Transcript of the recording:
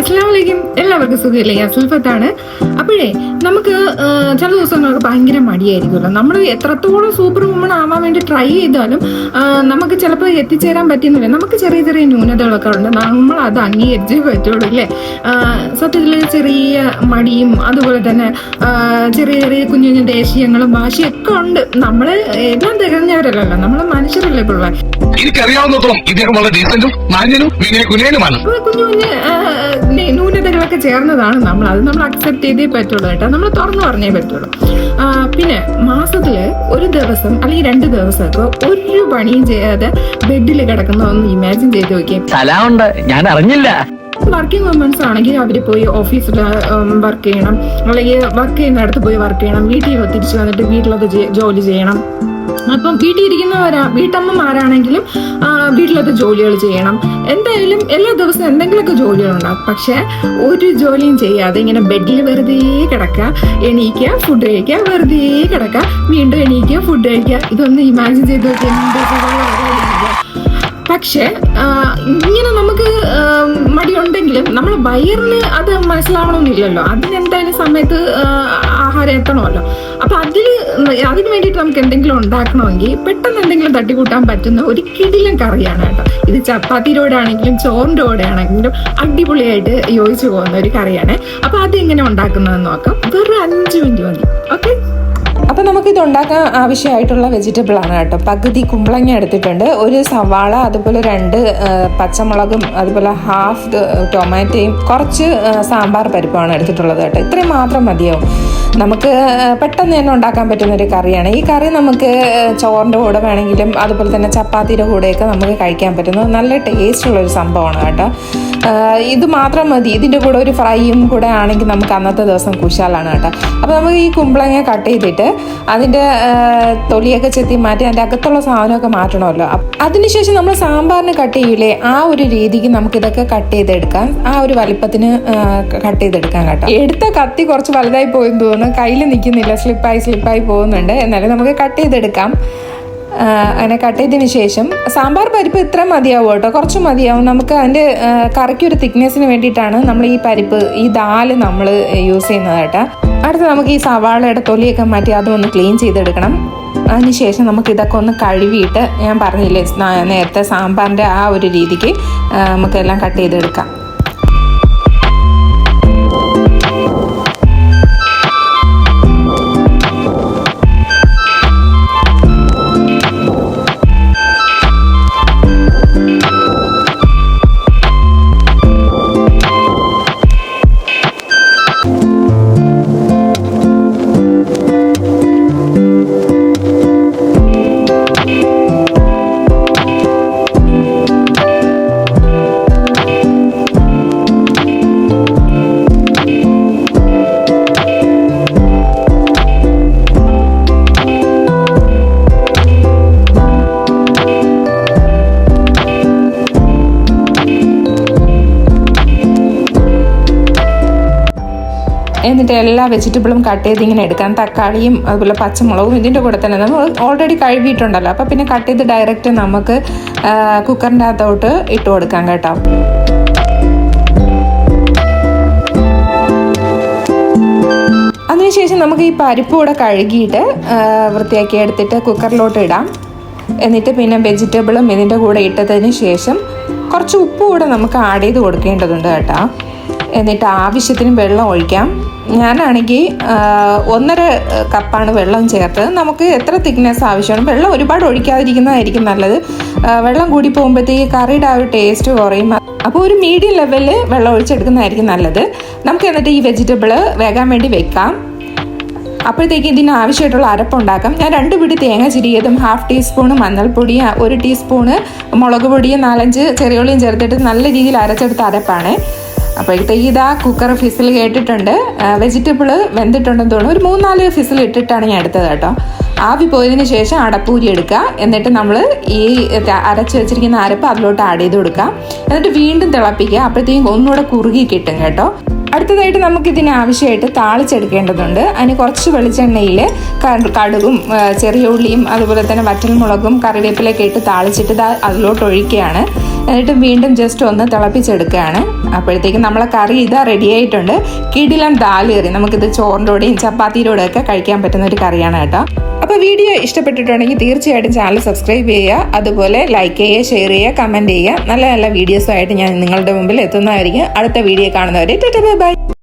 അസ്സലാമലൈക്കും, എല്ലാവർക്കും സുഖമില്ലേ? അസുൽഫത്താണ്. അപ്പോഴേ നമുക്ക് ചില ദിവസങ്ങളൊക്കെ ഭയങ്കര മടിയായിരിക്കുമല്ലോ. നമ്മൾ എത്രത്തോളം സൂപ്പർ വുമൺ ആവാൻ വേണ്ടി ട്രൈ ചെയ്താലും നമുക്ക് ചിലപ്പോൾ എത്തിച്ചേരാൻ പറ്റുന്നില്ല. നമുക്ക് ചെറിയ ചെറിയ ന്യൂനതകളൊക്കെ ഉണ്ട്, നമ്മൾ അത് അംഗീകരിച്ചേ പറ്റുള്ളൂ അല്ലേ? സത്യത്തിൽ ചെറിയ മടിയും അതുപോലെ തന്നെ ചെറിയ ചെറിയ കുഞ്ഞു കുഞ്ഞു ദേഷ്യങ്ങളും വാശിയൊക്കെ ഉണ്ട്. നമ്മൾ എല്ലാം തികഞ്ഞവരല്ലല്ലോ, നമ്മൾ മനുഷ്യരല്ലേ പിള്ളേർ. എനിക്കറിയാവുന്നതോളം ഇദ്ദേഹം വളരെ ഡീസന്റും മാന്യനും വിനയകുലനുമാണ്. കുഞ്ഞു കുഞ്ഞ് ന്യൂനതകളൊക്കെ ചേർന്നതാണ് നമ്മൾ. അത് നമ്മൾ അക്സെപ്റ്റ് ചെയ്തേ പറ്റുള്ളൂ കേട്ടോ, നമ്മൾ തുറന്നു പറഞ്ഞേ പറ്റുള്ളൂ. പിന്നെ മാസത്തില് ഒരു ദിവസം അല്ലെങ്കിൽ 2 ദിവസമൊക്കെ ഒരു പണിയും ചെയ്യാതെ ബെഡിൽ കിടക്കുന്ന ഒന്ന് ഇമാജിൻ ചെയ്ത് നോക്കിയേ. സ്ഥലമുണ്ട്, ഞാൻ അറിഞ്ഞില്ല. വർക്കിംഗ് വുമൻസ് ആണെങ്കിൽ അവർ പോയി ഓഫീസിൽ വർക്ക് ചെയ്യണം, അല്ലെങ്കിൽ വർക്ക് ചെയ്യുന്നിടത്ത് പോയി വർക്ക് ചെയ്യണം, വീട്ടിൽ തിരിച്ചു വന്നിട്ട് വീട്ടിലൊക്കെ ജോലി ചെയ്യണം. അപ്പം വീട്ടിൽ ഇരിക്കുന്നവരാ വീട്ടമ്മമാരാണെങ്കിലും വീട്ടിലൊക്കെ ജോലികൾ ചെയ്യണം. എന്തായാലും എല്ലാ ദിവസവും എന്തെങ്കിലുമൊക്കെ ജോലികളുണ്ടാകും. പക്ഷെ ഒരു ജോലിയും ചെയ്യാതെ ഇങ്ങനെ ബെഡിൽ വെറുതെ കിടക്കുക, എണീക്കുക, ഫുഡ് കഴിക്കുക, വെറുതെ കിടക്കുക, വീണ്ടും എണീക്കുക, ഫുഡ് കഴിക്കുക. ഇതൊന്ന് ഇമാജിൻ ചെയ്ത് നോക്കിയാൽ പക്ഷെ ഇങ്ങനെ നമുക്ക് മടിയുണ്ടെങ്കിലും നമ്മുടെ വയറിന് അത് മനസ്സിലാവണമെന്നില്ലല്ലോ. അതിനെന്തായാലും സമയത്ത് ആഹാരം എത്തണമല്ലോ. അപ്പൊ അതിന് വേണ്ടിയിട്ട് നമുക്ക് എന്തെങ്കിലും ഉണ്ടാക്കണമെങ്കിൽ പെട്ടെന്ന് എന്തെങ്കിലും തട്ടിക്കൂട്ടാൻ പറ്റുന്ന ഒരു കിടിലൻ കറിയാണ് കേട്ടോ ഇത്. ചപ്പാത്തിയുടെ കൂടെ ആണെങ്കിലും ചോറിന്റെ കൂടെ ആണെങ്കിലും അടിപൊളിയായിട്ട് യോജിച്ചു പോകുന്ന ഒരു കറിയാണ്. അപ്പൊ അതെങ്ങനെ ഉണ്ടാക്കുന്നതെന്ന് നോക്കാം. വെറും 5 മിനിറ്റ് മതി. ഓക്കെ, അപ്പോൾ നമുക്കിത് ഉണ്ടാക്കാൻ ആവശ്യമായിട്ടുള്ള വെജിറ്റബിൾ ആണ് കേട്ടോ. പകുതി കുമ്പളങ്ങ എടുത്തിട്ടുണ്ട്, ഒരു സവാള, അതുപോലെ 2 പച്ചമുളകും, അതുപോലെ ഹാഫ് ടൊമാറ്റോയും, കുറച്ച് സാമ്പാർ പരിപ്പാണ് എടുത്തിട്ടുള്ളത് കേട്ടോ. ഇത്രയും മാത്രം മതിയാവും. നമുക്ക് പെട്ടെന്ന് തന്നെ ഉണ്ടാക്കാൻ പറ്റുന്ന ഒരു കറിയാണ് ഈ കറി. നമുക്ക് ചോറിൻ്റെ കൂടെ വേണമെങ്കിലും അതുപോലെ തന്നെ ചപ്പാത്തിയുടെ കൂടെയൊക്കെ നമുക്ക് കഴിക്കാൻ പറ്റുന്ന നല്ല ടേസ്റ്റുള്ളൊരു സംഭവമാണ് കേട്ടോ. ഇത് മാത്രം മതി. ഇതിൻ്റെ കൂടെ ഒരു ഫ്രൈയും കൂടെ ആണെങ്കിൽ നമുക്ക് അന്നത്തെ ദിവസം കുശാലാണ് കേട്ടോ. അപ്പോൾ നമുക്ക് ഈ കുമ്പളങ്ങ കട്ട് ചെയ്തിട്ട് അതിൻ്റെ തൊലിയൊക്കെ ചെത്തി മാറ്റി അതിൻ്റെ അകത്തുള്ള സാധനമൊക്കെ മാറ്റണമല്ലോ. അതിനുശേഷം നമ്മൾ സാമ്പാറിന് കട്ട് ചെയ്യില്ലേ, ആ ഒരു രീതിക്ക് നമുക്കിതൊക്കെ കട്ട് ചെയ്തെടുക്കാം. ആ ഒരു വലിപ്പത്തിന് കട്ട് ചെയ്തെടുക്കാം കേട്ടോ. എടുത്ത കത്തി കുറച്ച് വലുതായി പോയെന്ന് തോന്നുന്നു, കയ്യിൽ നിൽക്കുന്നില്ല, സ്ലിപ്പായി പോകുന്നുണ്ട്. എന്നാലും നമുക്ക് കട്ട് ചെയ്തെടുക്കാം. അങ്ങനെ കട്ട് ചെയ്തതിന് ശേഷം സാമ്പാർ പരിപ്പ് ഇത്ര മതിയാവും കേട്ടോ, കുറച്ച് മതിയാവും. നമുക്ക് അതിൻ്റെ കറിക്കൊരു തിക്നെസ്സിന് വേണ്ടിയിട്ടാണ് നമ്മൾ ഈ പരിപ്പ്, ഈ ദാല് നമ്മൾ യൂസ് ചെയ്യുന്നത് കേട്ടോ. അടുത്ത് നമുക്ക് ഈ സവാളയുടെ തൊലിയൊക്കെ മാറ്റി അതൊന്ന് ക്ലീൻ ചെയ്തെടുക്കണം. അതിനുശേഷം നമുക്ക് ഇതൊക്കെ ഒന്ന് കഴുകിയിട്ട്, ഞാൻ പറഞ്ഞില്ലേ നേരത്തെ സാമ്പാറിൻ്റെ ആ ഒരു രീതിക്ക് നമുക്കെല്ലാം കട്ട് ചെയ്തെടുക്കാം. എന്നിട്ട് എല്ലാ വെജിറ്റബിളും കട്ട് ചെയ്ത് ഇങ്ങനെ എടുക്കാം. തക്കാളിയും അതുപോലെ പച്ചമുളകും ഇതിൻ്റെ കൂടെ തന്നെ നമ്മൾ ഓൾറെഡി കഴുകിയിട്ടുണ്ടല്ലോ. അപ്പോൾ പിന്നെ കട്ട് ചെയ്ത് ഡയറക്റ്റ് നമുക്ക് കുക്കറിൻ്റെ അകത്തോട്ട് ഇട്ട് കൊടുക്കാം കേട്ടോ. അതിനുശേഷം നമുക്ക് ഈ പരിപ്പ് കൂടെ കഴുകിയിട്ട് വൃത്തിയാക്കി എടുത്തിട്ട് കുക്കറിലോട്ട് ഇടാം. എന്നിട്ട് പിന്നെ വെജിറ്റബിളും ഇതിൻ്റെ കൂടെ ഇട്ടതിന് ശേഷം കുറച്ച് ഉപ്പ് കൂടെ നമുക്ക് ആഡ് ചെയ്ത് കൊടുക്കേണ്ടതുണ്ട് കേട്ടോ. എന്നിട്ട് ആവശ്യത്തിന് വെള്ളം ഒഴിക്കാം. ഞാനാണെങ്കിൽ 1.5 കപ്പാണ് വെള്ളം ചേർത്തത്. നമുക്ക് എത്ര തിക്നെസ് ആവശ്യമാണ്, വെള്ളം ഒരുപാട് ഒഴിക്കാതിരിക്കുന്നതായിരിക്കും നല്ലത്. വെള്ളം കൂടി പോകുമ്പോഴത്തേക്ക് കറിയുടെ ആ ഒരു ടേസ്റ്റ് കുറയും. അപ്പോൾ ഒരു മീഡിയം ലെവലിൽ വെള്ളം ഒഴിച്ചെടുക്കുന്നതായിരിക്കും നല്ലത്. നമുക്ക് എന്നിട്ട് ഈ വെജിറ്റബിൾ വേകാൻ വേണ്ടി വെക്കാം. അപ്പോഴത്തേക്ക് ഇതിന് ആവശ്യമായിട്ടുള്ള അരപ്പുണ്ടാക്കാം. ഞാൻ 2 പിടി തേങ്ങ ചിരിയതും 1/2 ടീസ്പൂണ് മഞ്ഞൾപ്പൊടിയും 1 ടീസ്പൂണ് മുളക് പൊടിയും 4-5 ചെറിയുള്ളിയും ചേർത്തിട്ട് നല്ല രീതിയിൽ അരച്ചെടുത്ത അരപ്പാണ്. അപ്പോഴത്തേക്ക് ഇതാ കുക്കർ ഫിസിൽ കേട്ടിട്ടുണ്ട്. വെജിറ്റബിൾ വെന്തിട്ടുണ്ടെന്ന് തോന്നുന്നു. ഒരു 3-4 ഫിസിൽ ഇട്ടിട്ടാണ് ഞാൻ എടുത്തത് കേട്ടോ. ആവി പോയതിന് ശേഷം അടപ്പൂരി എടുക്കുക. എന്നിട്ട് നമ്മൾ ഈ അരച്ച് വെച്ചിരിക്കുന്ന അരപ്പ് അതിലോട്ട് ആഡ് ചെയ്ത് കൊടുക്കുക. എന്നിട്ട് വീണ്ടും തിളപ്പിക്കുക. അപ്പോഴത്തേക്കും ഒന്നുകൂടെ കുറുകി കിട്ടും കേട്ടോ. അടുത്തതായിട്ട് നമുക്കിതിന് ആവശ്യമായിട്ട് താളിച്ചെടുക്കേണ്ടതുണ്ട്. അതിന് കുറച്ച് വെളിച്ചെണ്ണയിൽ കടുകും ചെറിയ ഉള്ളിയും അതുപോലെ തന്നെ വറ്റൽമുളകും കറിവേപ്പിലൊക്കെ ഇട്ട് താളിച്ചിട്ട് അതിലോട്ട് ഒഴിക്കുകയാണ്. എന്നിട്ട് വീണ്ടും ജസ്റ്റ് ഒന്ന് തിളപ്പിച്ചെടുക്കുകയാണ്. അപ്പോഴത്തേക്കും നമ്മളെ കറി ഇതാ റെഡി ആയിട്ടുണ്ട്. കിടിലൻ ദാൽ കറി, നമുക്കിത് ചോറിൻ്റെ കൂടെയും ചപ്പാത്തിയുടെ കൂടെ ഒക്കെ കഴിക്കാൻ പറ്റുന്ന ഒരു കറിയാണ് കേട്ടോ. അപ്പോൾ വീഡിയോ ഇഷ്ടപ്പെട്ടിട്ടുണ്ടെങ്കിൽ തീർച്ചയായിട്ടും ചാനൽ സബ്സ്ക്രൈബ് ചെയ്യുക, അതുപോലെ ലൈക്ക് ചെയ്യുക, ഷെയർ ചെയ്യുക, കമൻറ്റ് ചെയ്യുക. നല്ല നല്ല വീഡിയോസുമായിട്ട് ഞാൻ നിങ്ങളുടെ മുമ്പിൽ എത്തുന്നതായിരിക്കും. അടുത്ത വീഡിയോ കാണുന്നവരെ ബൈ.